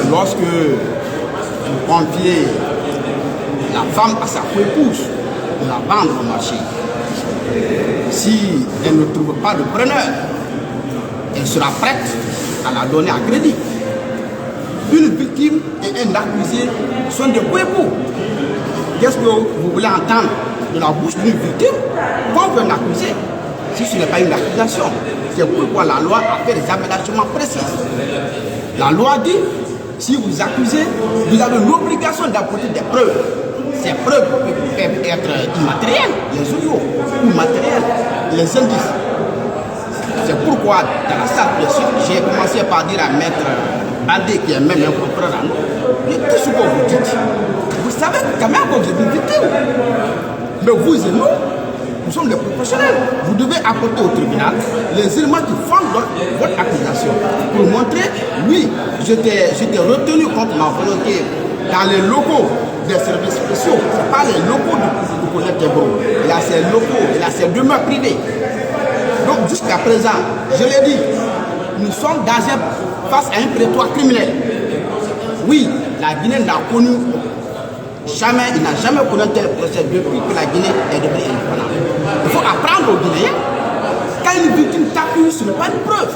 lorsque vous confiez la femme à sa co-épouse pour la vendre au marché, si elle ne trouve pas de preneur, elle sera prête à la donner à crédit. Une victime et un accusé sont des co-époux. Qu'est-ce que vous voulez entendre de la bouche d'une victime contre un accusé si ce n'est pas une accusation? C'est pourquoi la loi a fait des aménagements précis. La loi dit, si vous accusez, vous avez l'obligation d'apporter des preuves. Ces preuves peuvent être immatérielles, les audios, ou matérielles, les indices. C'est pourquoi, dans la salle de suite, j'ai commencé par dire à Maître Adé, qui est même un confrère à nous, tout ce que vous dites, vous savez quand même que vous êtes une victime. Mais vous et nous sommes les professionnels. Vous devez apporter au tribunal les éléments qui fondent votre accusation pour montrer, oui, j'étais retenu contre ma volonté dans les locaux des services spéciaux. Ce n'est pas les locaux du colonel Tebro. Il a ses locaux, il a ses demeures privées. Donc jusqu'à présent, je l'ai dit, nous sommes face à un prétoire criminel. Oui, la Guinée n'a connu jamais, il n'a jamais connu un tel procès depuis que la Guinée est devenue indépendante. Il faut apprendre aux Guinéens, quand une victime t'accuse, ce n'est pas une preuve.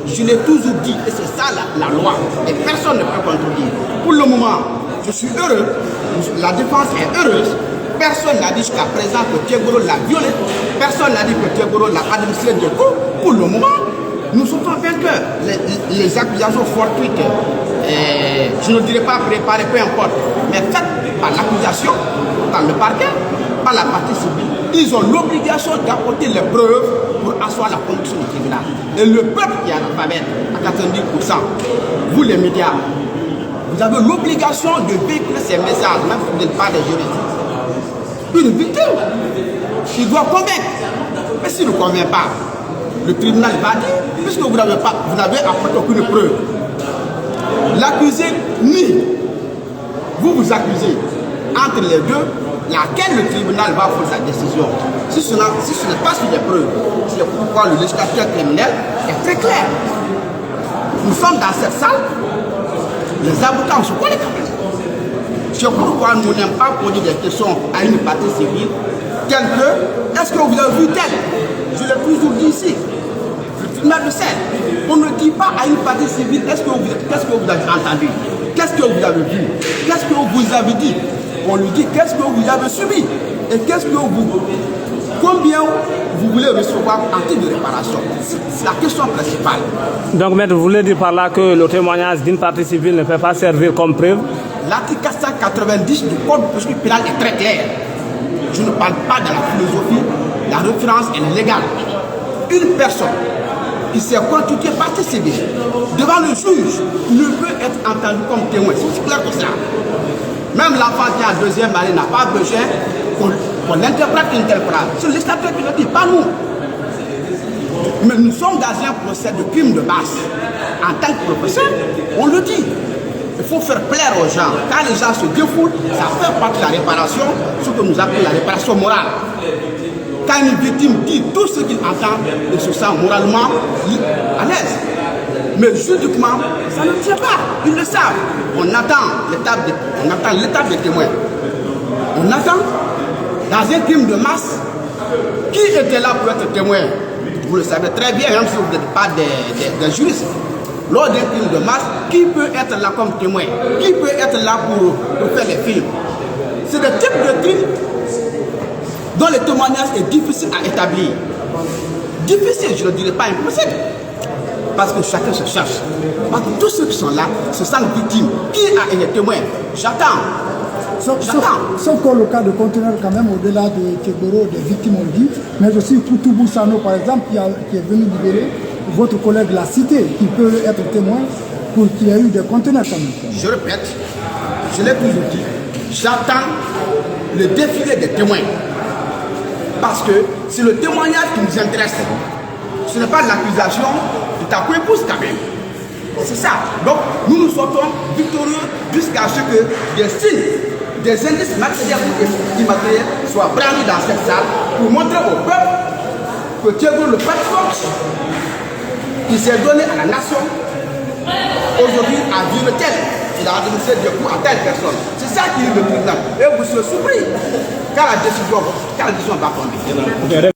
Je l'ai toujours dit, et c'est ça la loi, et personne ne peut contredire. Pour le moment, je suis heureux, la défense est heureuse, personne n'a dit jusqu'à présent que Thiegoro l'a violé, personne n'a dit que Thiegoro l'a administré de coups. Pour le moment, nous sommes vainqueurs. Les accusations fortuites, je ne dirais pas préparées, peu importe, mais faites par l'accusation, par le parquet, par la partie civile, ils ont l'obligation d'apporter les preuves pour asseoir la conduction du tribunal. Et le peuple qui est analphabète, à 90%, vous les médias, vous avez l'obligation de véhiculer ces messages, même si vous n'êtes pas des juristes. Une victime, il doit convaincre. Mais s'il ne convainc pas, le tribunal va dire, puisque vous n'avez apporté aucune preuve, l'accusé nie, vous accusez. Entre les deux, laquelle le tribunal va prendre sa décision. Si ce n'est pas sur les preuves, c'est pourquoi le législateur criminel est très clair. Nous sommes dans cette salle, les avocats, on se connaît quand même. C'est pourquoi nous n'aimons pas poser des questions à une partie civile, telles que, est-ce que vous avez vu tel? Je l'ai toujours dit ici. Le tribunal de scène. On ne dit pas à une partie civile, qu'est-ce que vous avez entendu? Qu'est-ce que vous avez vu? Qu'est-ce que vous avez dit? On lui dit qu'est-ce que vous avez subi et combien vous voulez recevoir en titre de réparation. C'est la question principale. Donc, maître, vous voulez dire par là que le témoignage d'une partie civile ne peut pas servir comme preuve? L'article 490 du Code de procédure pénale est très clair. Je ne parle pas de la philosophie, la référence est légale. Une personne qui s'est constituée partie civile devant le juge ne peut être entendue comme témoin. C'est aussi clair que ça. Même l'enfant qui est en deuxième année n'a pas besoin qu'on interprète une telle phrase. C'est le législateur qui le dit, pas nous. Mais nous sommes dans un procès de crime de masse. En tant que professeur, on le dit. Il faut faire plaire aux gens. Quand les gens se défoulent, ça fait partie de la réparation, ce que nous appelons la réparation morale. Quand une victime dit tout ce qu'il entend, il se sent moralement à l'aise. Mais juridiquement, ça ne tient pas. Ils le savent. On attend l'étape des témoins. On attend, dans un crime de masse, qui était là pour être témoin? Vous le savez très bien, même si vous n'êtes pas des juristes. Lors d'un crime de masse, qui peut être là comme témoin? Qui peut être là pour faire des films? C'est le type de crime dont le témoignage est difficile à établir. Difficile, je ne dirais pas impossible. Parce que chacun se cherche. Parce que tous ceux qui sont là se sentent victimes. Qui a été témoin? J'attends. Sauf que le cas de conteneur, quand même, au-delà de Thiegoro, des victimes, on dit, mais aussi Koutoubou Sano, par exemple, qui est venu libérer, votre collègue l'a cité, qui peut être témoin pour qu'il y ait eu des conteneurs quand même. Je répète, je l'ai toujours dit, j'attends le défilé des témoins. Parce que c'est le témoignage qui nous intéresse. Ce n'est pas l'accusation de ta co-épouse quand même. C'est ça. Donc, nous sortons victorieux jusqu'à ce que des signes, des indices matériels et immatériels soient brandis dans cette salle pour montrer au peuple que Thiegoro, le patron, qui s'est donné à la nation, aujourd'hui a violé tel, il a administré des coups à telle personne. C'est ça qui est le tribunal. Et vous serez surpris quand la décision va tomber.